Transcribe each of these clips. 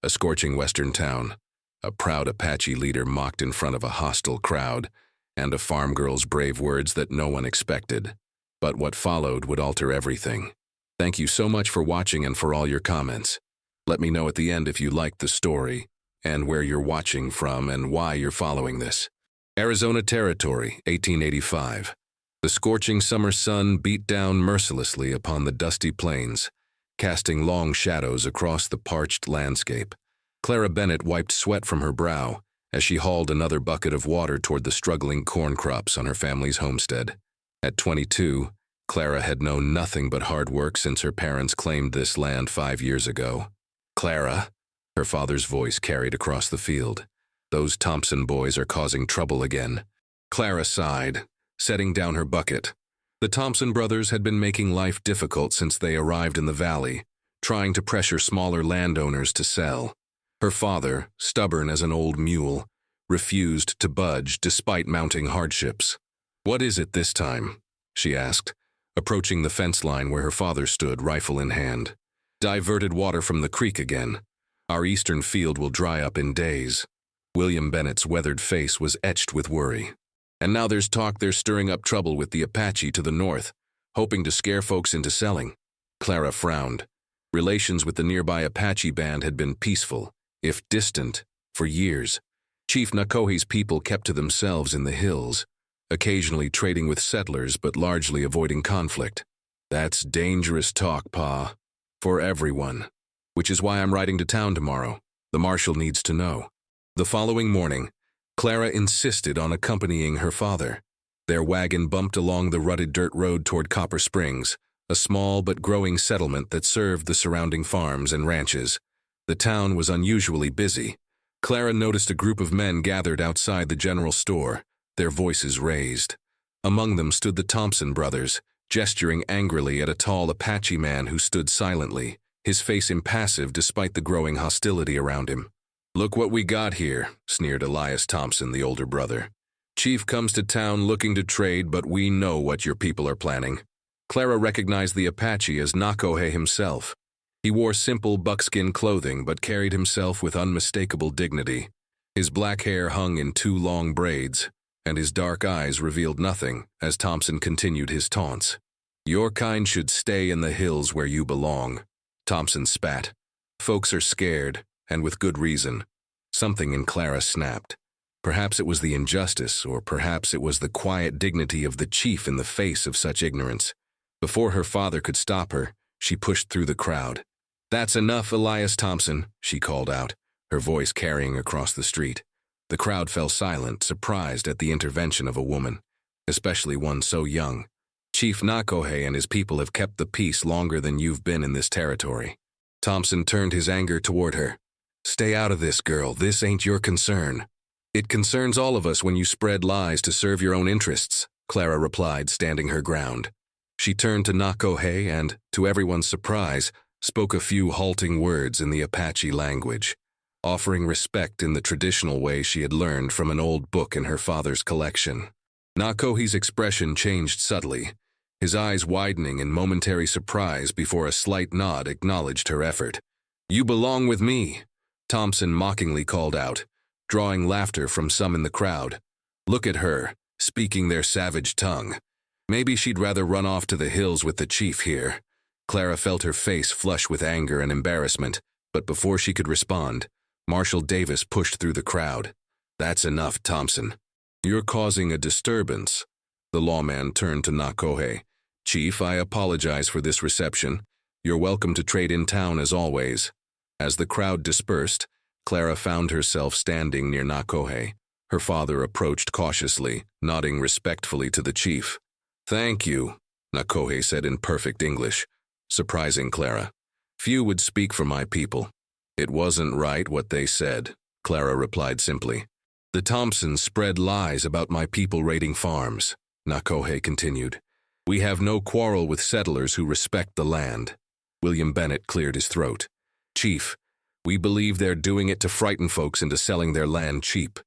A scorching western town. A proud Apache leader mocked in front of a hostile crowd, and a farm girl's brave words that no one expected. But what followed would alter everything. Thank you so much for watching and for all your comments. Let me know at the end if you liked the story, and where you're watching from and why you're following this. Arizona Territory, 1885. The scorching summer sun beat down mercilessly upon the dusty plains, casting long shadows across the parched landscape. Clara Bennett wiped sweat from her brow as she hauled another bucket of water toward the struggling corn crops on her family's homestead. At 22, Clara had known nothing but hard work since her parents claimed this land 5 years ago. "Clara," her father's voice carried across the field. "Those Thompson boys are causing trouble again." Clara sighed, setting down her bucket. The Thompson brothers had been making life difficult since they arrived in the valley, trying to pressure smaller landowners to sell. Her father, stubborn as an old mule, refused to budge despite mounting hardships. "What is it this time?" she asked, approaching the fence line where her father stood, rifle in hand. "Diverted water from the creek again. Our eastern field will dry up in days." William Bennett's weathered face was etched with worry. "And now there's talk they're stirring up trouble with the Apache to the north, hoping to scare folks into selling." Clara frowned. Relations with the nearby Apache band had been peaceful, if distant, for years. Chief Nakohe's people kept to themselves in the hills, occasionally trading with settlers but largely avoiding conflict. "That's dangerous talk, Pa. For everyone. Which is why I'm riding to town tomorrow. The marshal needs to know." The following morning, Clara insisted on accompanying her father. Their wagon bumped along the rutted dirt road toward Copper Springs, a small but growing settlement that served the surrounding farms and ranches. The town was unusually busy. Clara noticed a group of men gathered outside the general store, their voices raised. Among them stood the Thompson brothers, gesturing angrily at a tall Apache man who stood silently, his face impassive despite the growing hostility around him. "Look what we got here," sneered Elias Thompson, the older brother. "Chief comes to town looking to trade, but we know what your people are planning." Clara recognized the Apache as Nakohe himself. He wore simple buckskin clothing but carried himself with unmistakable dignity. His black hair hung in 2 long braids, and his dark eyes revealed nothing as Thompson continued his taunts. "Your kind should stay in the hills where you belong," Thompson spat. "Folks are scared, and with good reason." Something in Clara snapped. Perhaps it was the injustice, or perhaps it was the quiet dignity of the chief in the face of such ignorance. Before her father could stop her, she pushed through the crowd. "That's enough, Elias Thompson," she called out, her voice carrying across the street. The crowd fell silent, surprised at the intervention of a woman, especially one so young. "Chief Nakohe and his people have kept the peace longer than you've been in this territory." Thompson turned his anger toward her. "Stay out of this, girl. This ain't your concern." "It concerns all of us when you spread lies to serve your own interests," Clara replied, standing her ground. She turned to Nakohe and, to everyone's surprise, spoke a few halting words in the Apache language, offering respect in the traditional way she had learned from an old book in her father's collection. Nakohe's expression changed subtly, his eyes widening in momentary surprise before a slight nod acknowledged her effort. "You belong with me," Thompson mockingly called out, drawing laughter from some in the crowd. "Look at her, speaking their savage tongue. Maybe she'd rather run off to the hills with the chief here." Clara felt her face flush with anger and embarrassment, but before she could respond, Marshal Davis pushed through the crowd. "That's enough, Thompson. You're causing a disturbance." The lawman turned to Nakohe. "Chief, I apologize for this reception. You're welcome to trade in town as always." As the crowd dispersed, Clara found herself standing near Nakohe. Her father approached cautiously, nodding respectfully to the chief. "Thank you," Nakohe said in perfect English, surprising Clara. "Few would speak for my people." "It wasn't right what they said," Clara replied simply. "The Thompsons spread lies about my people raiding farms," Nakohe continued. "We have no quarrel with settlers who respect the land." William Bennett cleared his throat. "Chief, we believe they're doing it to frighten folks into selling their land cheap.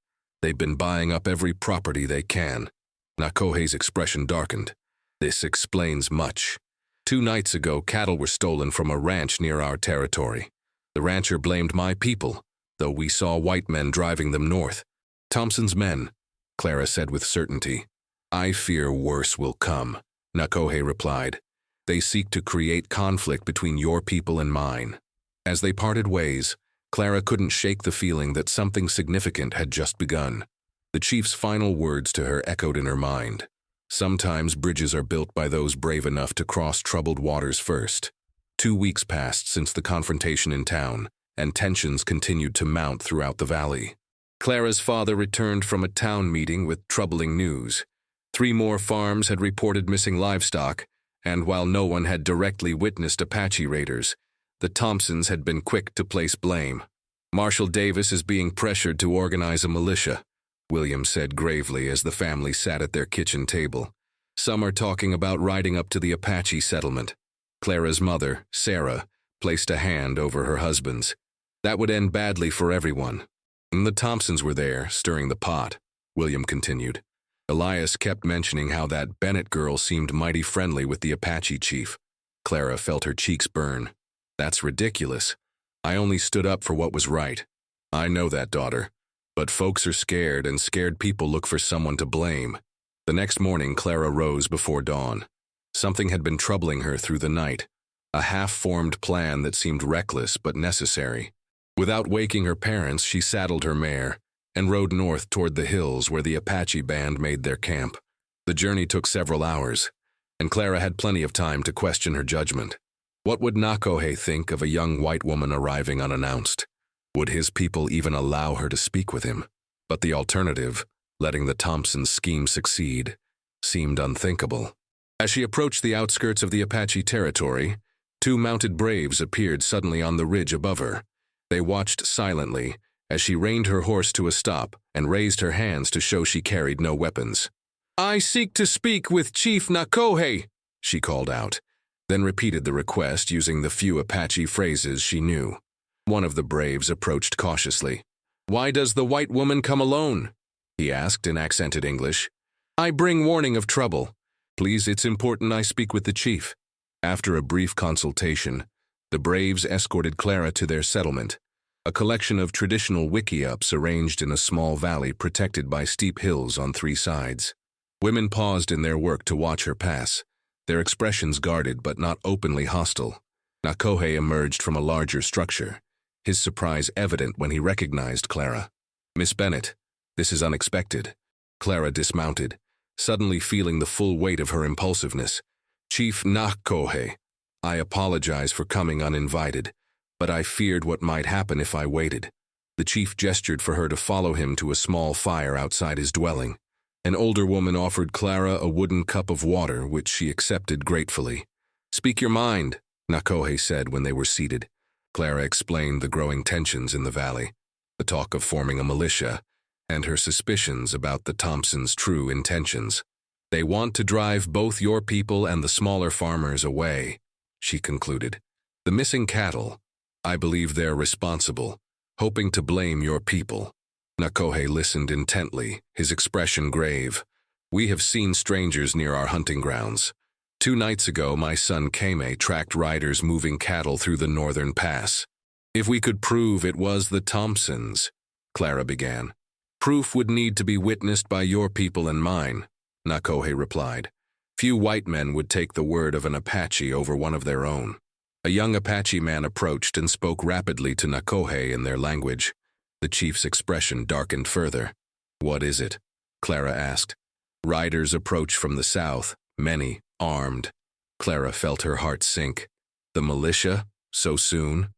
They've been buying up every property they can." Nakohe's expression darkened. "This explains much. 2 nights ago, cattle were stolen from a ranch near our territory. The rancher blamed my people, though we saw white men driving them north. Thompson's men, Clara said with certainty. I fear worse will come, Nakohe replied. They seek to create conflict between your people and mine. As they parted ways, Clara couldn't shake the feeling that something significant had just begun. The chief's final words to her echoed in her mind. Sometimes bridges are built by those brave enough to cross troubled waters first. 2 weeks passed since the confrontation in town, and tensions continued to mount throughout the valley. Clara's father returned from a town meeting with troubling news. 3 more farms had reported missing livestock, and while no one had directly witnessed Apache raiders, the Thompsons had been quick to place blame. Marshal Davis is being pressured to organize a militia, William said gravely as the family sat at their kitchen table. Some are talking about riding up to the Apache settlement. Clara's mother, Sarah, placed a hand over her husband's. That would end badly for everyone. And the Thompsons were there, stirring the pot, William continued. Elias kept mentioning how that Bennett girl seemed mighty friendly with the Apache chief. Clara felt her cheeks burn. That's ridiculous. I only stood up for what was right. I know that, daughter. But folks are scared, and scared people look for someone to blame. The next morning, Clara rose before dawn. Something had been troubling her through the night, a half-formed plan that seemed reckless but necessary. Without waking her parents, she saddled her mare and rode north toward the hills where the Apache band made their camp. The journey took several hours, and Clara had plenty of time to question her judgment. What would Nakohe think of a young white woman arriving unannounced? Would his people even allow her to speak with him? But the alternative, letting the Thompsons' scheme succeed, seemed unthinkable. As she approached the outskirts of the Apache territory, 2 mounted braves appeared suddenly on the ridge above her. They watched silently as she reined her horse to a stop and raised her hands to show she carried no weapons. I seek to speak with Chief Nakohe, she called out, then repeated the request using the few Apache phrases she knew. One of the braves approached cautiously. Why does the white woman come alone? He asked in accented English. I bring warning of trouble. Please, it's important I speak with the chief. After a brief consultation, the braves escorted Clara to their settlement, a collection of traditional wickiups arranged in a small valley protected by steep hills on 3 sides. Women paused in their work to watch her pass, their expressions guarded but not openly hostile. Nakohe emerged from a larger structure, his surprise evident when he recognized Clara. Miss Bennett, this is unexpected. Clara dismounted, suddenly feeling the full weight of her impulsiveness. Chief Nakohe, I apologize for coming uninvited, but I feared what might happen if I waited. The chief gestured for her to follow him to a small fire outside his dwelling. An older woman offered Clara a wooden cup of water, which she accepted gratefully. Speak your mind, Nakohe said when they were seated. Clara explained the growing tensions in the valley, the talk of forming a militia, and her suspicions about the Thompsons' true intentions. They want to drive both your people and the smaller farmers away, she concluded. The missing cattle, I believe they're responsible, hoping to blame your people. Nakohe listened intently, his expression grave. We have seen strangers near our hunting grounds. 2 nights ago, my son Kame tracked riders moving cattle through the northern pass. If we could prove it was the Thompsons, Clara began. Proof would need to be witnessed by your people and mine, Nakohe replied. Few white men would take the word of an Apache over one of their own. A young Apache man approached and spoke rapidly to Nakohe in their language. The chief's expression darkened further. What is it? Clara asked. Riders approach from the south, many, armed. Clara felt her heart sink. The militia? So soon?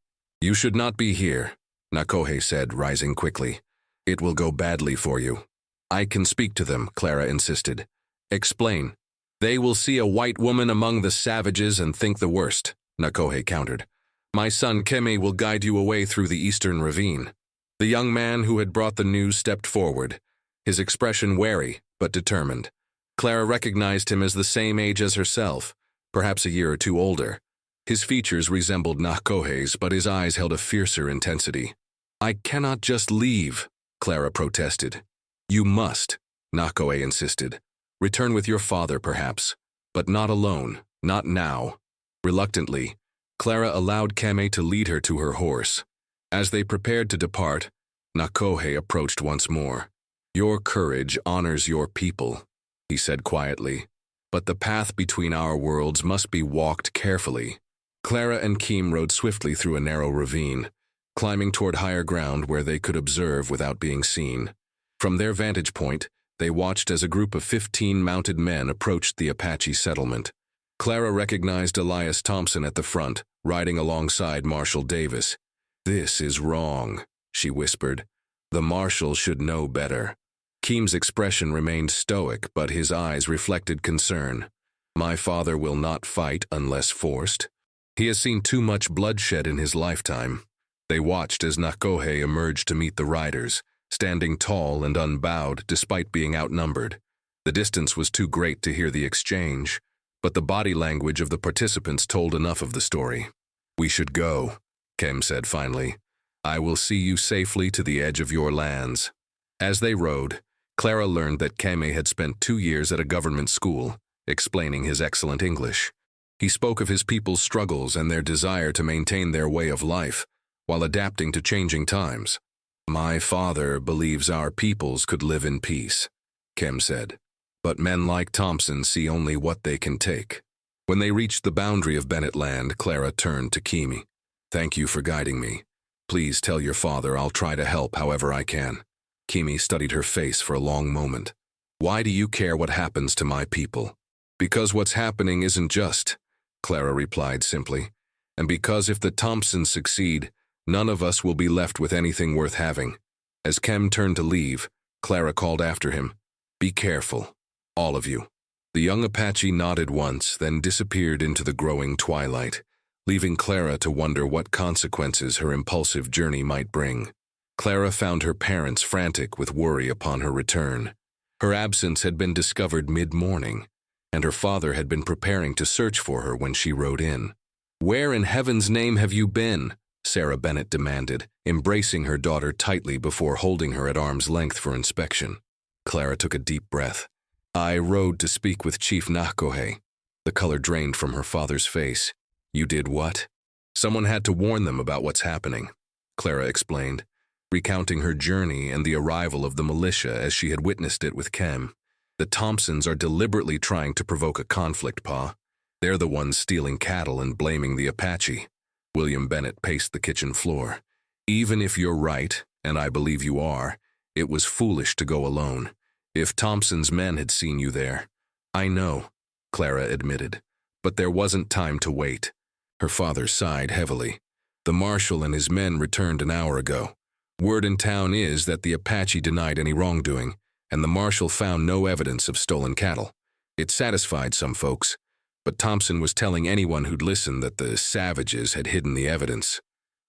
You should not be here, Nakohe said, rising quickly. It will go badly for you. I can speak to them, Clara insisted. Explain. They will see a white woman among the savages and think the worst, Nakohe countered. My son Keme will guide you away through the eastern ravine. The young man who had brought the news stepped forward, his expression wary but determined. Clara recognized him as the same age as herself, perhaps a year or 2 older. His features resembled Nakohe's, but his eyes held a fiercer intensity. I cannot just leave, Clara protested. You must, Nakohe insisted. Return with your father, perhaps, but not alone, not now. Reluctantly, Clara allowed Kame to lead her to her horse. As they prepared to depart, Nakohe approached once more. "Your courage honors your people," he said quietly, "but the path between our worlds must be walked carefully." Clara and Kim rode swiftly through a narrow ravine, climbing toward higher ground where they could observe without being seen. From their vantage point, they watched as a group of 15 mounted men approached the Apache settlement. Clara recognized Elias Thompson at the front, riding alongside Marshal Davis. "This is wrong," she whispered. "The Marshal should know better." Kim's expression remained stoic, but his eyes reflected concern. "My father will not fight unless forced. He has seen too much bloodshed in his lifetime." They watched as Nakohe emerged to meet the riders, standing tall and unbowed despite being outnumbered. The distance was too great to hear the exchange, but the body language of the participants told enough of the story. "We should go," Kem said finally. "I will see you safely to the edge of your lands." As they rode, Clara learned that Kame had spent 2 years at a government school, explaining his excellent English. He spoke of his people's struggles and their desire to maintain their way of life, while adapting to changing times. "My father believes our peoples could live in peace," Kem said. "But men like Thompson see only what they can take." When they reached the boundary of Bennett land, Clara turned to Kimi. "Thank you for guiding me. Please tell your father I'll try to help however I can." Kimi studied her face for a long moment. "Why do you care what happens to my people?" "Because what's happening isn't just," Clara replied simply. "And because if the Thompsons succeed, none of us will be left with anything worth having." As Kem turned to leave, Clara called after him, "Be careful, all of you." The young Apache nodded once, then disappeared into the growing twilight, leaving Clara to wonder what consequences her impulsive journey might bring. Clara found her parents frantic with worry upon her return. Her absence had been discovered mid-morning, and her father had been preparing to search for her when she rode in. "Where in heaven's name have you been?" Sarah Bennett demanded, embracing her daughter tightly before holding her at arm's length for inspection. Clara took a deep breath. "I rode to speak with Chief Nakohe." The color drained from her father's face. "You did what?" "Someone had to warn them about what's happening," Clara explained, recounting her journey and the arrival of the militia as she had witnessed it with Kem. "The Thompsons are deliberately trying to provoke a conflict, Pa. They're the ones stealing cattle and blaming the Apache." William Bennett paced the kitchen floor. "Even if you're right, and I believe you are, it was foolish to go alone. If Thompson's men had seen you there—" "I know," Clara admitted, "but there wasn't time to wait." Her father sighed heavily. "The marshal and his men returned an hour ago. Word in town is that the Apache denied any wrongdoing, and the marshal found no evidence of stolen cattle. It satisfied some folks, but Thompson was telling anyone who'd listen that the savages had hidden the evidence."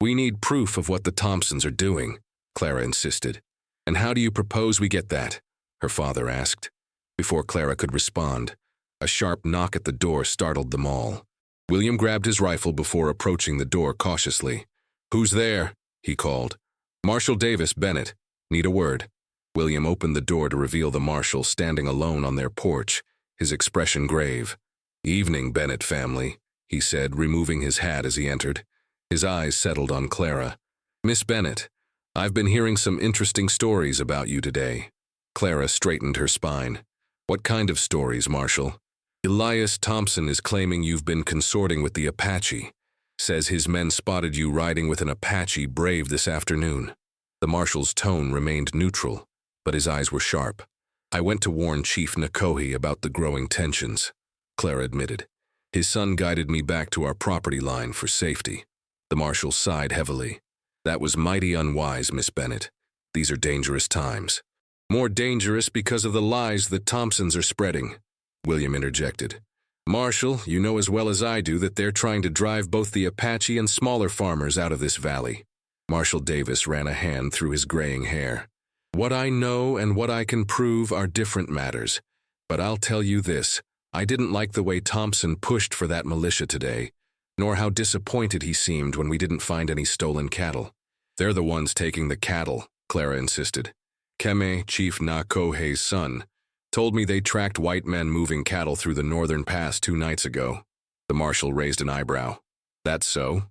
"We need proof of what the Thompsons are doing," Clara insisted. "And how do you propose we get that?" her father asked. Before Clara could respond, a sharp knock at the door startled them all. William grabbed his rifle before approaching the door cautiously. "Who's there?" he called. "Marshal Davis, Bennett. Need a word." William opened the door to reveal the marshal standing alone on their porch, his expression grave. "Evening, Bennett family," he said, removing his hat as he entered. His eyes settled on Clara. "Miss Bennett, I've been hearing some interesting stories about you today." Clara straightened her spine. "What kind of stories, Marshal?" "Elias Thompson is claiming you've been consorting with the Apache. Says his men spotted you riding with an Apache brave this afternoon." The marshal's tone remained neutral, but his eyes were sharp. "I went to warn Chief Nakohe about the growing tensions," Clara admitted. "His son guided me back to our property line for safety." The marshal sighed heavily. "That was mighty unwise, Miss Bennett. These are dangerous times." "More dangerous because of the lies the Thompsons are spreading," William interjected. "Marshal, you know as well as I do that they're trying to drive both the Apache and smaller farmers out of this valley." Marshal Davis ran a hand through his graying hair. "What I know and what I can prove are different matters. But I'll tell you this, I didn't like the way Thompson pushed for that militia today, nor how disappointed he seemed when we didn't find any stolen cattle." "They're the ones taking the cattle," Clara insisted. "Keme, Chief Nakohe's son, told me they tracked white men moving cattle through the northern pass 2 nights ago." The marshal raised an eyebrow. That's so?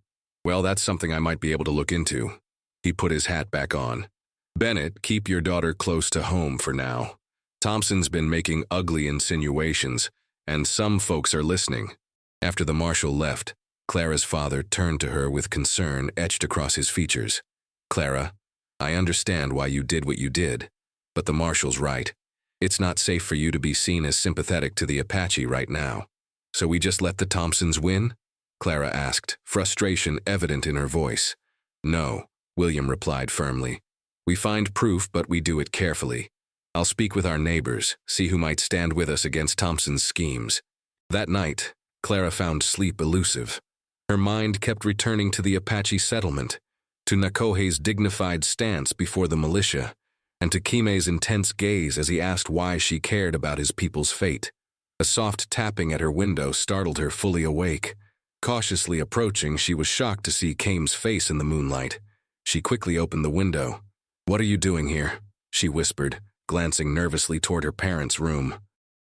Well, that's something I might be able to look into. He put his hat back on. Bennett, keep your daughter close to home for now. Thompson's been making ugly insinuations, and some folks are listening. After the marshal left, Clara's father turned to her with concern etched across his features. Clara, I understand why you did what you did, but the marshal's right. It's not safe for you to be seen as sympathetic to the Apache right now. So we just let the Thompsons win? Clara asked, frustration evident in her voice. No, William replied firmly. We find proof, but we do it carefully. I'll speak with our neighbors, see who might stand with us against Thompson's schemes. That night, Clara found sleep elusive. Her mind kept returning to the Apache settlement, to Nakohe's dignified stance before the militia, and to Kime's intense gaze as he asked why she cared about his people's fate. A soft tapping at her window startled her fully awake. Cautiously approaching, she was shocked to see Kame's face in the moonlight. She quickly opened the window. "What are you doing here?" she whispered, glancing nervously toward her parents' room.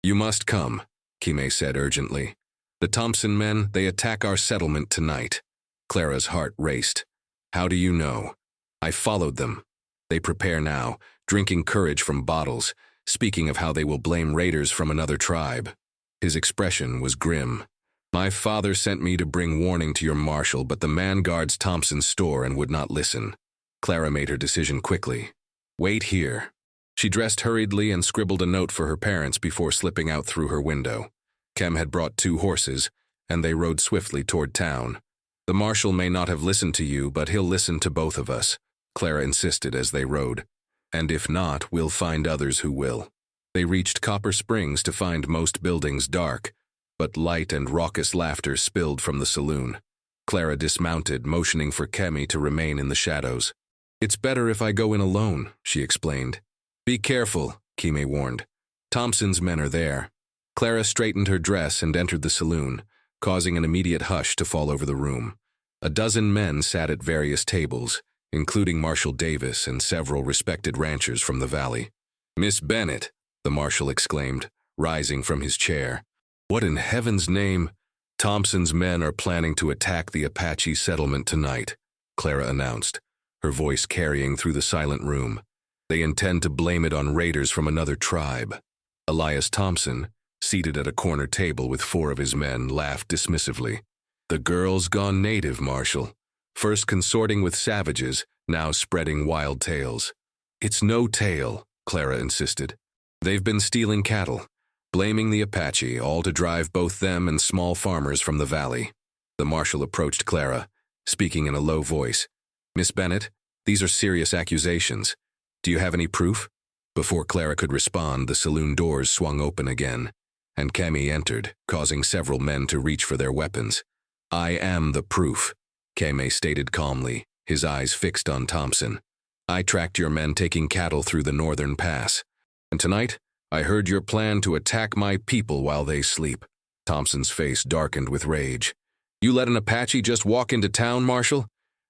"You must come," Kime said urgently. "The Thompson men, they attack our settlement tonight." Clara's heart raced. "How do you know?" "I followed them. They prepare now, drinking courage from bottles, speaking of how they will blame raiders from another tribe." His expression was grim. "My father sent me to bring warning to your marshal, but the man guards Thompson's store and would not listen." Clara made her decision quickly. "Wait here." She dressed hurriedly and scribbled a note for her parents before slipping out through her window. Kem had brought 2 horses, and they rode swiftly toward town. "The marshal may not have listened to you, but he'll listen to both of us," Clara insisted as they rode. "And if not, we'll find others who will." They reached Copper Springs to find most buildings dark, but light and raucous laughter spilled from the saloon. Clara dismounted, motioning for Kemi to remain in the shadows. "It's better if I go in alone," she explained. "Be careful," Kime warned. "Thompson's men are there." Clara straightened her dress and entered the saloon, causing an immediate hush to fall over the room. A dozen men sat at various tables, including Marshal Davis and several respected ranchers from the valley. "Miss Bennett," the marshal exclaimed, rising from his chair. "What in heaven's name?" "Thompson's men are planning to attack the Apache settlement tonight," Clara announced, her voice carrying through the silent room. "They intend to blame it on raiders from another tribe." Elias Thompson, seated at a corner table with 4 of his men, laughed dismissively. "The girl's gone native, Marshal. First consorting with savages, now spreading wild tales." "It's no tale," Clara insisted. "They've been stealing cattle, blaming the Apache, all to drive both them and small farmers from the valley." The marshal approached Clara, speaking in a low voice. "Miss Bennett, these are serious accusations. Do you have any proof?" Before Clara could respond, the saloon doors swung open again, and Kemi entered, causing several men to reach for their weapons. "I am the proof," Kemi stated calmly, his eyes fixed on Thompson. "I tracked your men taking cattle through the northern pass, and tonight I heard your plan to attack my people while they sleep." Thompson's face darkened with rage. "You let an Apache just walk into town, Marshal?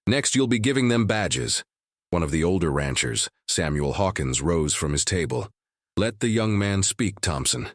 Next you'll be giving them badges." One of the older ranchers, Samuel Hawkins, rose from his table. "Let the young man speak, Thompson.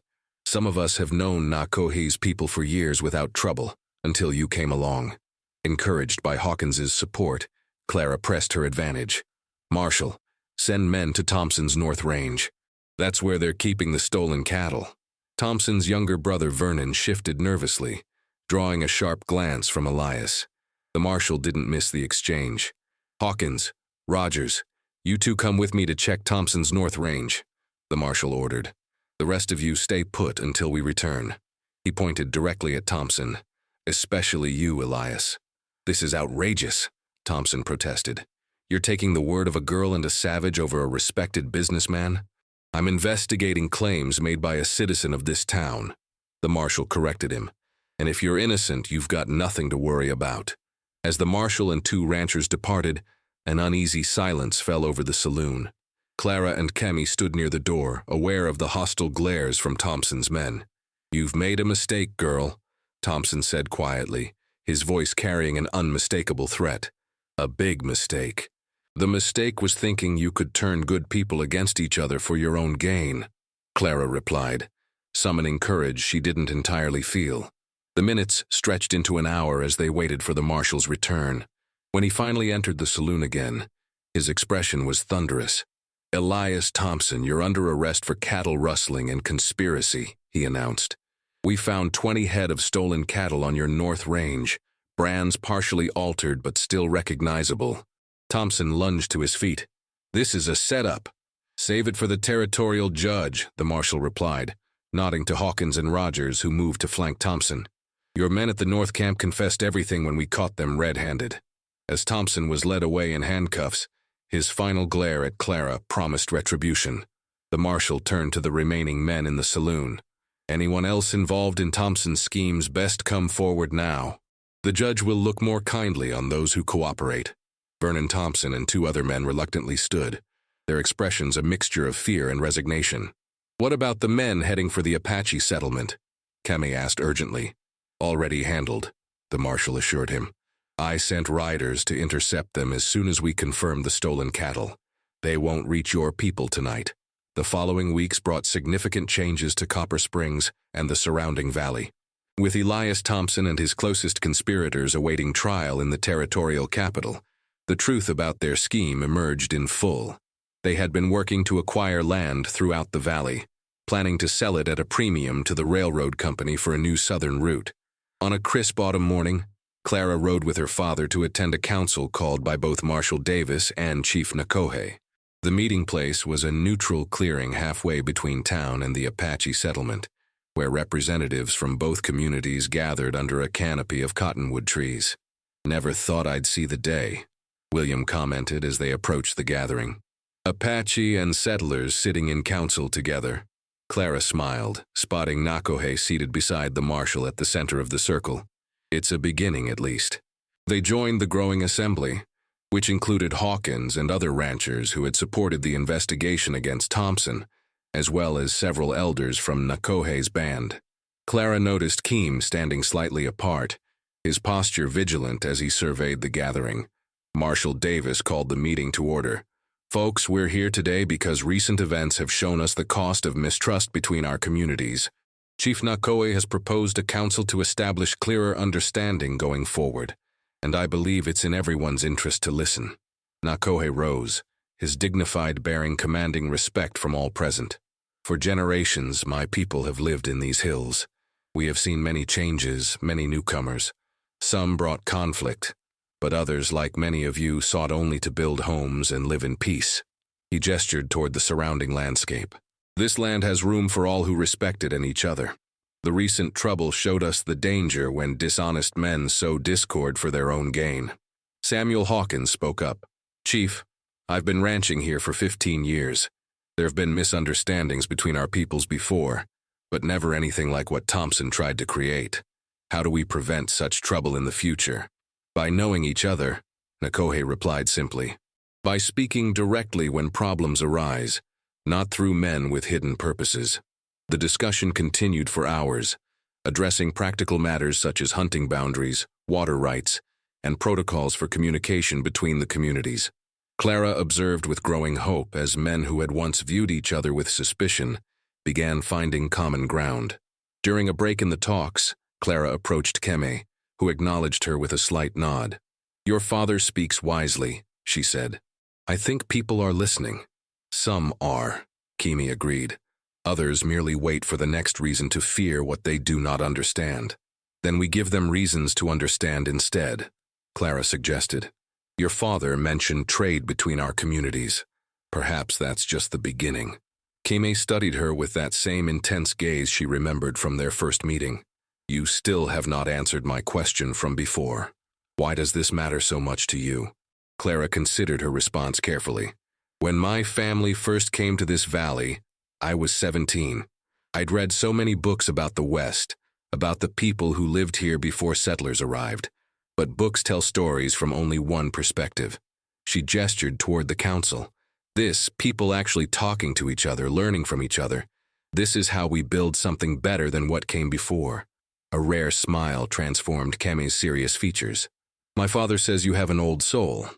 Some of us have known Nakohe's people for years without trouble, until you came along." Encouraged by Hawkins's support, Clara pressed her advantage. "Marshal, send men to Thompson's North Range. That's where they're keeping the stolen cattle." Thompson's younger brother Vernon shifted nervously, drawing a sharp glance from Elias. The marshal didn't miss the exchange. "Hawkins, Rogers, you 2 come with me to check Thompson's North Range," the marshal ordered. "The rest of you stay put until we return." He pointed directly at Thompson. "Especially you, Elias." "This is outrageous," Thompson protested. "You're taking the word of a girl and a savage over a respected businessman?" "I'm investigating claims made by a citizen of this town," the marshal corrected him. "And if you're innocent, you've got nothing to worry about." As the marshal and 2 ranchers departed, an uneasy silence fell over the saloon. Clara and Kemi stood near the door, aware of the hostile glares from Thompson's men. "You've made a mistake, girl," Thompson said quietly, his voice carrying an unmistakable threat. "A big mistake. The mistake was thinking you could turn good people against each other for your own gain," Clara replied, summoning courage she didn't entirely feel. The minutes stretched into an hour as they waited for the marshal's return. When he finally entered the saloon again, his expression was thunderous. "Elias Thompson, you're under arrest for cattle rustling and conspiracy," he announced. "We found 20 head of stolen cattle on your North Range, brands partially altered but still recognizable." Thompson lunged to his feet. "This is a setup." "Save it for the territorial judge," the marshal replied, nodding to Hawkins and Rogers, who moved to flank Thompson. "Your men at the North Camp confessed everything when we caught them red-handed." As Thompson was led away in handcuffs, his final glare at Clara promised retribution. The marshal turned to the remaining men in the saloon. "Anyone else involved in Thompson's schemes best come forward now. The judge will look more kindly on those who cooperate." Vernon Thompson and 2 other men reluctantly stood, their expressions a mixture of fear and resignation. "What about the men heading for the Apache settlement?" Kemi asked urgently. "Already handled," the marshal assured him. "I sent riders to intercept them as soon as we confirmed the stolen cattle. They won't reach your people tonight." The following weeks brought significant changes to Copper Springs and the surrounding valley. With Elias Thompson and his closest conspirators awaiting trial in the territorial capital, the truth about their scheme emerged in full. They had been working to acquire land throughout the valley, planning to sell it at a premium to the railroad company for a new southern route. On a crisp autumn morning, Clara rode with her father to attend a council called by both Marshal Davis and Chief Nakohe. The meeting place was a neutral clearing halfway between town and the Apache settlement, where representatives from both communities gathered under a canopy of cottonwood trees. "Never thought I'd see the day," William commented as they approached the gathering. "Apache and settlers sitting in council together." Clara smiled, spotting Nakohe seated beside the marshal at the center of the circle. "It's a beginning, at least." They joined the growing assembly, which included Hawkins and other ranchers who had supported the investigation against Thompson, as well as several elders from Nakohe's band. Clara noticed Keem standing slightly apart, his posture vigilant as he surveyed the gathering. Marshal Davis called the meeting to order. "Folks, we're here today because recent events have shown us the cost of mistrust between our communities. Chief Nakohe has proposed a council to establish clearer understanding going forward, and I believe it's in everyone's interest to listen." Nakohe rose, his dignified bearing commanding respect from all present. "For generations, my people have lived in these hills. We have seen many changes, many newcomers. Some brought conflict, but others, like many of you, sought only to build homes and live in peace." He gestured toward the surrounding landscape. "This land has room for all who respect it and each other. The recent trouble showed us the danger when dishonest men sow discord for their own gain." Samuel Hawkins spoke up. "Chief, I've been ranching here for 15 years. There have been misunderstandings between our peoples before, but never anything like what Thompson tried to create. How do we prevent such trouble in the future?" "By knowing each other," Nakohe replied simply. "By speaking directly when problems arise, not through men with hidden purposes." The discussion continued for hours, addressing practical matters such as hunting boundaries, water rights, and protocols for communication between the communities. Clara observed with growing hope as men who had once viewed each other with suspicion began finding common ground. During a break in the talks, Clara approached Kemi, who acknowledged her with a slight nod. "Your father speaks wisely," she said. "I think people are listening." "Some are," Kemi agreed. "Others merely wait for the next reason to fear what they do not understand. Then we give them reasons to understand instead," Clara suggested. "Your father mentioned trade between our communities. Perhaps that's just the beginning." Kemi studied her with that same intense gaze she remembered from their first meeting. "You still have not answered my question from before. Why does this matter so much to you?" Clara considered her response carefully. "When my family first came to this valley, I was 17. I'd read so many books about the West, about the people who lived here before settlers arrived. But books tell stories from only one perspective." She gestured toward the council. "This, people actually talking to each other, learning from each other. This is how we build something better than what came before." A rare smile transformed Kemi's serious features. "My father says you have an old soul.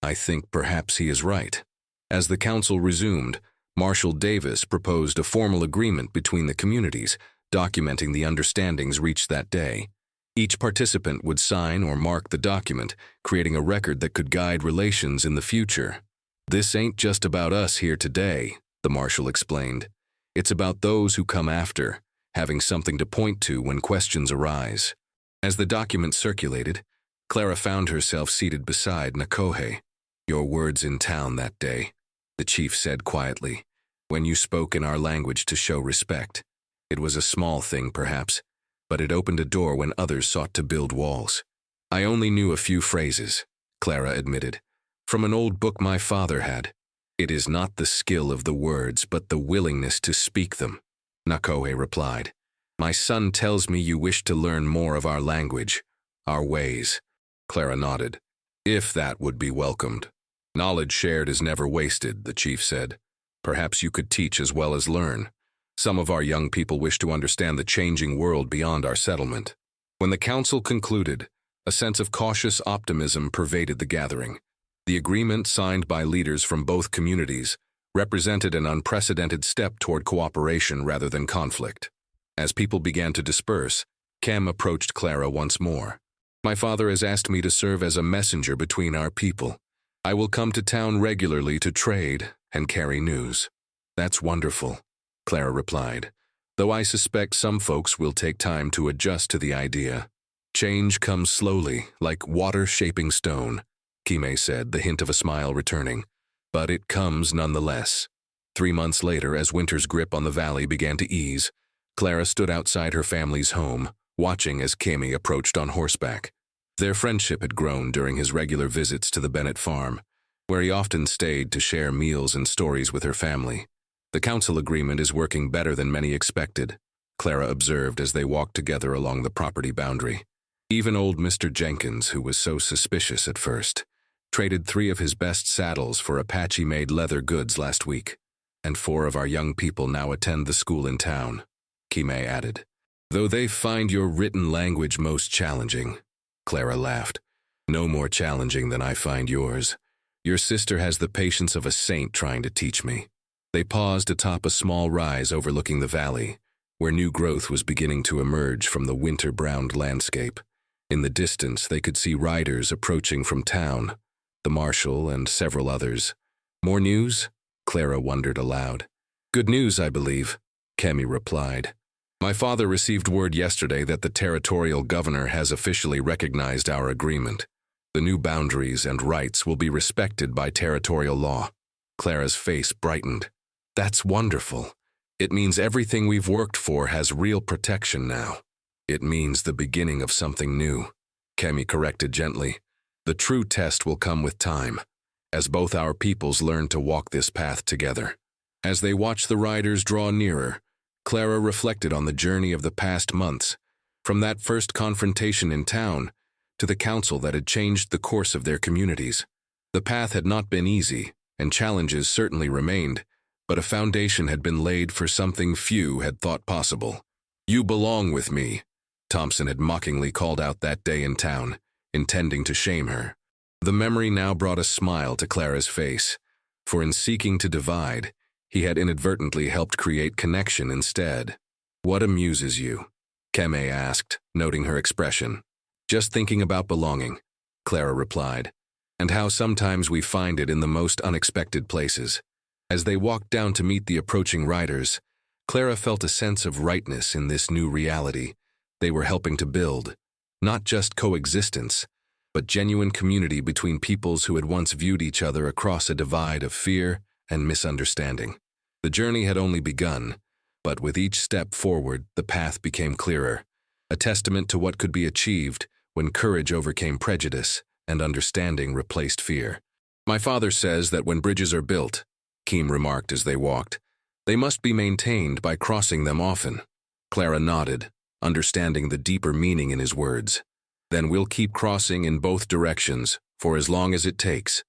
I think perhaps he is right." As the council resumed, Marshal Davis proposed a formal agreement between the communities, documenting the understandings reached that day. Each participant would sign or mark the document, creating a record that could guide relations in the future. "This ain't just about us here today," the marshal explained. "It's about those who come after, having something to point to when questions arise." As the document circulated, Clara found herself seated beside Nakohe. "Your words in town that day," the chief said quietly, "when you spoke in our language to show respect. It was a small thing, perhaps, but it opened a door when others sought to build walls." "I only knew a few phrases," Clara admitted, "from an old book my father had. It is not the skill of the words, but the willingness to speak them," Nakohe replied. "My son tells me you wish to learn more of our language, our ways." Clara nodded. "If that would be welcomed." "Knowledge shared is never wasted," the chief said. "Perhaps you could teach as well as learn. Some of our young people wish to understand the changing world beyond our settlement." When the council concluded, a sense of cautious optimism pervaded the gathering. The agreement signed by leaders from both communities represented an unprecedented step toward cooperation rather than conflict. As people began to disperse, Kem approached Clara once more. "My father has asked me to serve as a messenger between our people. I will come to town regularly to trade and carry news." "That's wonderful," Clara replied, "though I suspect some folks will take time to adjust to the idea." "Change comes slowly, like water shaping stone," Kime said, the hint of a smile returning. "But it comes nonetheless." 3 months later, as winter's grip on the valley began to ease, Clara stood outside her family's home, watching as Kime approached on horseback. Their friendship had grown during his regular visits to the Bennett farm, where he often stayed to share meals and stories with her family. "The council agreement is working better than many expected," Clara observed as they walked together along the property boundary. "Even old Mr. Jenkins, who was so suspicious at first, traded 3 of his best saddles for Apache-made leather goods last week, and 4 of our young people now attend the school in town," Kime added. "Though they find your written language most challenging," Clara laughed. "No more challenging than I find yours. Your sister has the patience of a saint trying to teach me." They paused atop a small rise overlooking the valley, where new growth was beginning to emerge from the winter-browned landscape. In the distance, they could see riders approaching from town, the marshal and several others. "More news?" Clara wondered aloud. "Good news, I believe," Kemi replied. "My father received word yesterday that the territorial governor has officially recognized our agreement. The new boundaries and rights will be respected by territorial law." Clara's face brightened. "That's wonderful. It means everything we've worked for has real protection now." "It means the beginning of something new," Kemi corrected gently. "The true test will come with time, as both our peoples learn to walk this path together." As they watched the riders draw nearer, Clara reflected on the journey of the past months, from that first confrontation in town to the council that had changed the course of their communities. The path had not been easy, and challenges certainly remained, but a foundation had been laid for something few had thought possible. "You belong with me," Thompson had mockingly called out that day in town, intending to shame her. The memory now brought a smile to Clara's face, for in seeking to divide, he had inadvertently helped create connection instead. "What amuses you?" Keme asked, noting her expression. "Just thinking about belonging," Clara replied, "and how sometimes we find it in the most unexpected places." As they walked down to meet the approaching riders, Clara felt a sense of rightness in this new reality they were helping to build, not just coexistence, but genuine community between peoples who had once viewed each other across a divide of fear and misunderstanding. The journey had only begun, but with each step forward, the path became clearer, a testament to what could be achieved when courage overcame prejudice and understanding replaced fear. "My father says that when bridges are built," Keem remarked as they walked, "they must be maintained by crossing them often." Clara nodded, understanding the deeper meaning in his words. "Then we'll keep crossing in both directions for as long as it takes,"